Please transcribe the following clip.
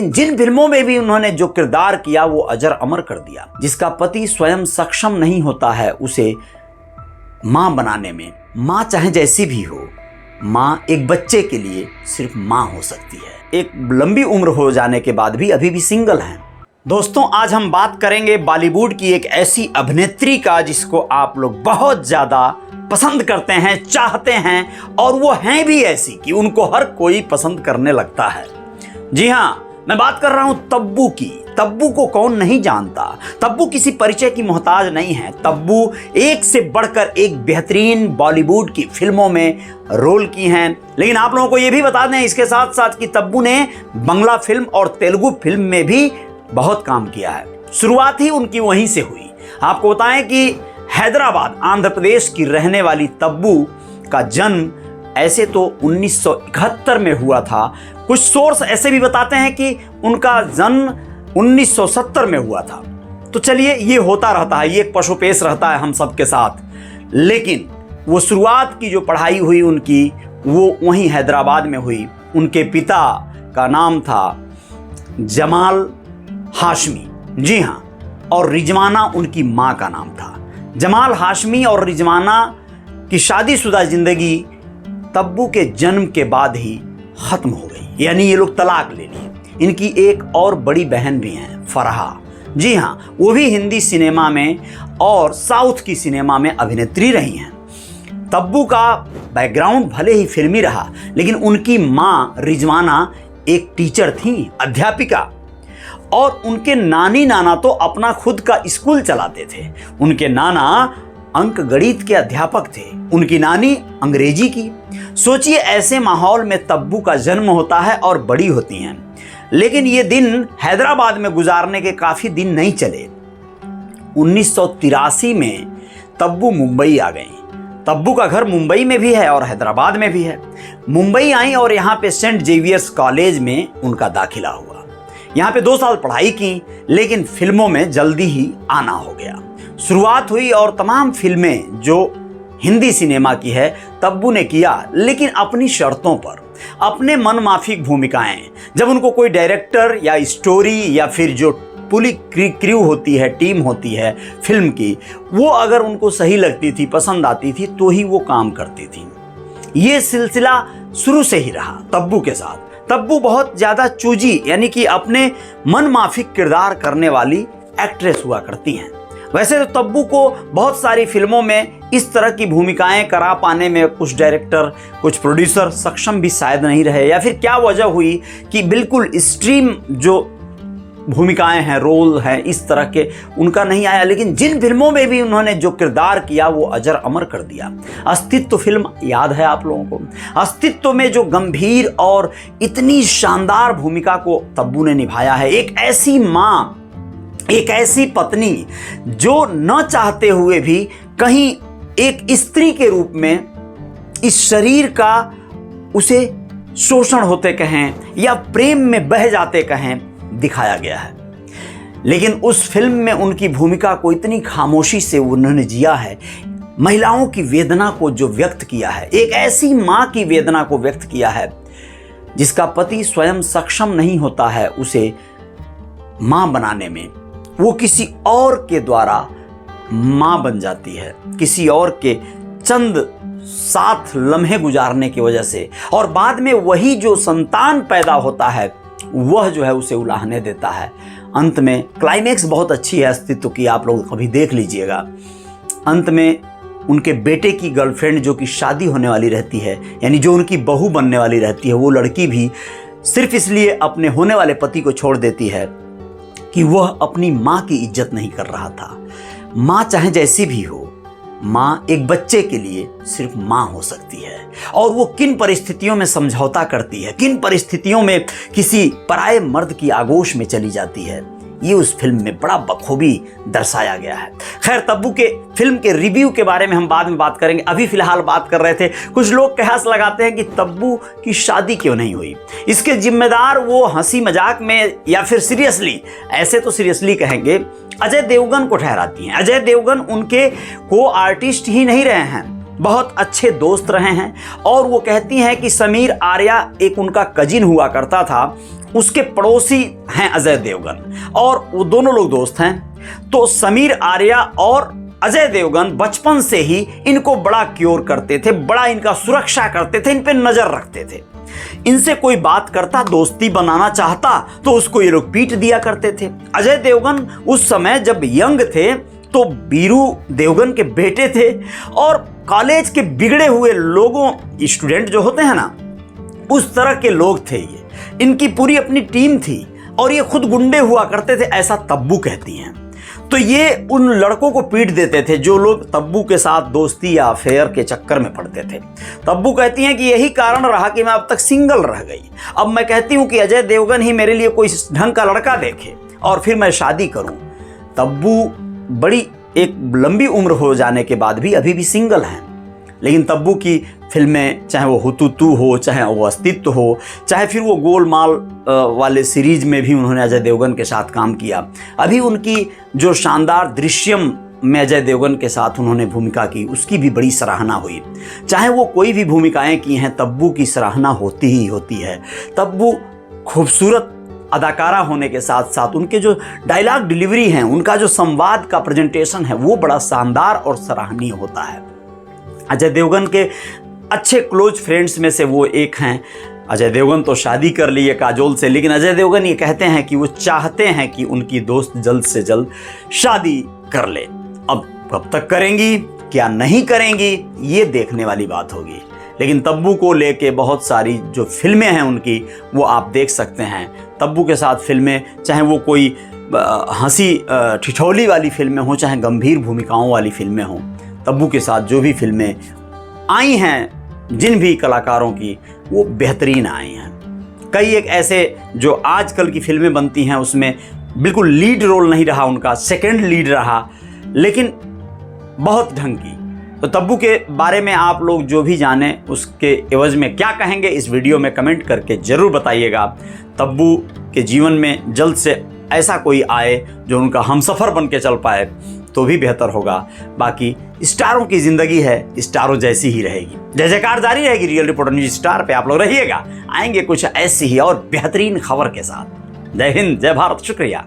जिन फिल्मों में भी उन्होंने जो किरदार किया वो अजर अमर कर दिया। जिसका पति स्वयं सक्षम नहीं होता है उसे मां बनाने में, मां चाहे जैसी भी हो, मां एक बच्चे के लिए सिर्फ मां हो सकती है। एक लंबी उम्र हो जाने के बाद भी अभी भी सिंगल हैं। दोस्तों, आज हम बात करेंगे बॉलीवुड की एक ऐसी अभिनेत्री का जिसको आप लोग बहुत ज़्यादा पसंद करते हैं, चाहते हैं, और वो हैं भी ऐसी कि उनको हर कोई पसंद करने लगता है। जी हाँ, मैं बात कर रहा हूं तब्बू की। तब्बू को कौन नहीं जानता। तब्बू किसी परिचय की मोहताज नहीं है। तब्बू एक से बढ़कर एक बेहतरीन बॉलीवुड की फिल्मों में रोल की हैं। लेकिन आप लोगों को यह भी बता दें इसके साथ साथ कि तब्बू ने बंगला फिल्म और तेलुगु फिल्म में भी बहुत काम किया है। शुरुआत ही उनकी वहीं से हुई। आपको बताएं कि हैदराबाद आंध्र प्रदेश की रहने वाली तब्बू का जन्म ऐसे तो 1971 में हुआ था। कुछ सोर्स ऐसे भी बताते हैं कि उनका जन्म 1970 में हुआ था। तो चलिए, ये होता रहता है, ये एक पशुपेश रहता है हम सबके साथ। लेकिन वो शुरुआत की जो पढ़ाई हुई उनकी वो वहीं हैदराबाद में हुई। उनके पिता का नाम था जमाल हाशमी। जी हाँ, और रिजवाना उनकी माँ का नाम था। जमाल हाशमी और रिजवाना की शादीशुदा जिंदगी तब्बू के जन्म के बाद ही खत्म हो गई, यानी ये लोग तलाक ले लिए। इनकी एक और बड़ी बहन भी हैं, फरहा। जी हाँ, वो भी हिंदी सिनेमा में और साउथ की सिनेमा में अभिनेत्री रही हैं। तब्बू का बैकग्राउंड भले ही फिल्मी रहा, लेकिन उनकी माँ रिजवाना एक टीचर थी, अध्यापिका, और उनके नानी नाना तो अपना खुद का स्कूल चलाते थे। उनके नाना अंक गणित के अध्यापक थे, उनकी नानी अंग्रेजी की। सोचिए, ऐसे माहौल में तब्बू का जन्म होता है और बड़ी होती हैं। लेकिन ये दिन हैदराबाद में गुजारने के काफ़ी दिन नहीं चले। 1983 में तब्बू मुंबई आ गई। तब्बू का घर मुंबई में भी है और हैदराबाद में भी है। मुंबई आई और यहाँ पे सेंट जेवियर्स कॉलेज में उनका दाखिला हुआ। यहाँ पे 2 साल पढ़ाई की, लेकिन फिल्मों में जल्दी ही आना हो गया। शुरुआत हुई और तमाम फिल्में जो हिंदी सिनेमा की है तब्बू ने किया, लेकिन अपनी शर्तों पर, अपने मनमाफिक भूमिकाएं। जब उनको कोई डायरेक्टर या स्टोरी या फिर जो पूरी क्रू होती है, टीम होती है फिल्म की, वो अगर उनको सही लगती थी, पसंद आती थी, तो ही वो काम करती थी। ये सिलसिला शुरू से ही रहा तब्बू के साथ। तब्बू बहुत ज़्यादा चूजी, यानी कि अपने मनमाफिक किरदार करने वाली एक्ट्रेस हुआ करती हैं। वैसे तो तब्बू को बहुत सारी फिल्मों में इस तरह की भूमिकाएं करा पाने में कुछ डायरेक्टर, कुछ प्रोड्यूसर सक्षम भी शायद नहीं रहे, या फिर क्या वजह हुई कि बिल्कुल स्ट्रीम जो भूमिकाएं हैं, रोल हैं, इस तरह के उनका नहीं आया। लेकिन जिन फिल्मों में भी उन्होंने जो किरदार किया वो अजर अमर कर दिया। अस्तित्व फिल्म याद है आप लोगों को? अस्तित्व में जो गंभीर और इतनी शानदार भूमिका को तब्बू ने निभाया है। एक ऐसी माँ, एक ऐसी पत्नी जो न चाहते हुए भी कहीं एक स्त्री के रूप में इस शरीर का उसे शोषण होते कहें या प्रेम में बह जाते कहें, दिखाया गया है। लेकिन उस फिल्म में उनकी भूमिका को इतनी खामोशी से उन्होंने जिया है। महिलाओं की वेदना को जो व्यक्त किया है, एक ऐसी माँ की वेदना को व्यक्त किया है जिसका पति स्वयं सक्षम नहीं होता है उसे माँ बनाने में। वो किसी और के द्वारा माँ बन जाती है, किसी और के चंद साथ लम्हे गुजारने की वजह से, और बाद में वही जो संतान पैदा होता है वह जो है उसे उलाहने देता है। अंत में क्लाइमेक्स बहुत अच्छी है अस्तित्व की, आप लोग कभी देख लीजिएगा। अंत में उनके बेटे की गर्लफ्रेंड जो कि शादी होने वाली रहती है, यानी जो उनकी बहू बनने वाली रहती है, वो लड़की भी सिर्फ इसलिए अपने होने वाले पति को छोड़ देती है कि वह अपनी माँ की इज्जत नहीं कर रहा था। माँ चाहे जैसी भी हो, माँ एक बच्चे के लिए सिर्फ माँ हो सकती है। और वो किन परिस्थितियों में समझौता करती है, किन परिस्थितियों में किसी पराये मर्द की आगोश में चली जाती है, ये उस फिल्म में बड़ा बखूबी दर्शाया गया है। खैर, तब्बू के फिल्म के रिव्यू के बारे में हम बाद में बात करेंगे। अभी फिलहाल बात कर रहे थे, कुछ लोग कयास लगाते हैं कि तब्बू की शादी क्यों नहीं हुई। इसके जिम्मेदार वो हंसी मजाक में या फिर सीरियसली, ऐसे तो सीरियसली कहेंगे, अजय देवगन को ठहराती हैं। अजय देवगन उनके को आर्टिस्ट ही नहीं रहे हैं, बहुत अच्छे दोस्त रहे हैं। और वो कहती हैं कि समीर आर्या एक उनका कजिन हुआ करता था, उसके पड़ोसी हैं अजय देवगन और वो दोनों लोग दोस्त हैं। तो समीर आर्या और अजय देवगन बचपन से ही इनको बड़ा क्योर करते थे, बड़ा इनका सुरक्षा करते थे, इन पे नजर रखते थे। इनसे कोई बात करता, दोस्ती बनाना चाहता तो उसको ये लोग पीट दिया करते थे। अजय देवगन उस समय जब यंग थे तो बीरू देवगन के बेटे थे और कॉलेज के बिगड़े हुए लोगों, स्टूडेंट जो होते हैं ना, उस तरह के लोग थे ये। इनकी पूरी अपनी टीम थी और ये खुद गुंडे हुआ करते थे, ऐसा तब्बू कहती हैं। तो ये उन लड़कों को पीट देते थे जो लोग तब्बू के साथ दोस्ती या अफेयर के चक्कर में पड़ते थे। तब्बू कहती हैं कि यही कारण रहा कि मैं अब तक सिंगल रह गई। अब मैं कहती हूं कि अजय देवगन ही मेरे लिए कोई ढंग का लड़का देखे और फिर मैं शादी करूं। तब्बू बड़ी एक लंबी उम्र हो जाने के बाद भी अभी भी सिंगल हैं, लेकिन तब्बू की फिल्में, चाहे वो हुतुतु हो, चाहे वो अस्तित्व हो, चाहे फिर वो गोलमाल वाले सीरीज में भी उन्होंने अजय देवगन के साथ काम किया। अभी उनकी जो शानदार दृश्यम में अजय देवगन के साथ उन्होंने भूमिका की, उसकी भी बड़ी सराहना हुई। चाहे वो कोई भी भूमिकाएं की हैं, तब्बू की सराहना होती ही होती है। तब्बू खूबसूरत अदाकारा होने के साथ साथ उनके जो डायलॉग डिलीवरी हैं, उनका जो संवाद का प्रेजेंटेशन है, वो बड़ा शानदार और सराहनीय होता है। अजय देवगन के अच्छे क्लोज फ्रेंड्स में से वो एक हैं। अजय देवगन तो शादी कर ली है काजोल से, लेकिन अजय देवगन ये कहते हैं कि वो चाहते हैं कि उनकी दोस्त जल्द से जल्द शादी कर ले। अब कब तक करेंगी, क्या नहीं करेंगी, ये देखने वाली बात होगी। लेकिन तब्बू को लेके बहुत सारी जो फिल्में हैं उनकी, वो आप देख सकते हैं। तब्बू के साथ फिल्में, चाहे वो कोई हंसी ठिठोली वाली फिल्में हों, चाहे गंभीर भूमिकाओं वाली फिल्में हों, तब्बू के साथ जो भी फिल्में आई हैं जिन भी कलाकारों की, वो बेहतरीन आई हैं। कई एक ऐसे जो आजकल की फिल्में बनती हैं उसमें बिल्कुल लीड रोल नहीं रहा उनका, सेकंड लीड रहा, लेकिन बहुत ढंग की। तो तब्बू के बारे में आप लोग जो भी जाने उसके एवज में क्या कहेंगे, इस वीडियो में कमेंट करके ज़रूर बताइएगा। तब्बू के जीवन में जल्द से ऐसा कोई आए जो उनका हमसफ़र बन के चल पाए तो भी बेहतर होगा। बाकी स्टारों की ज़िंदगी है, स्टारों जैसी ही रहेगी। जय जयकार जारी रहेगी रियल रिपोर्टर न्यूज़ स्टार पे। आप लोग रहिएगा, आएंगे कुछ ऐसी ही और बेहतरीन खबर के साथ। जय हिंद, जय भारत, शुक्रिया।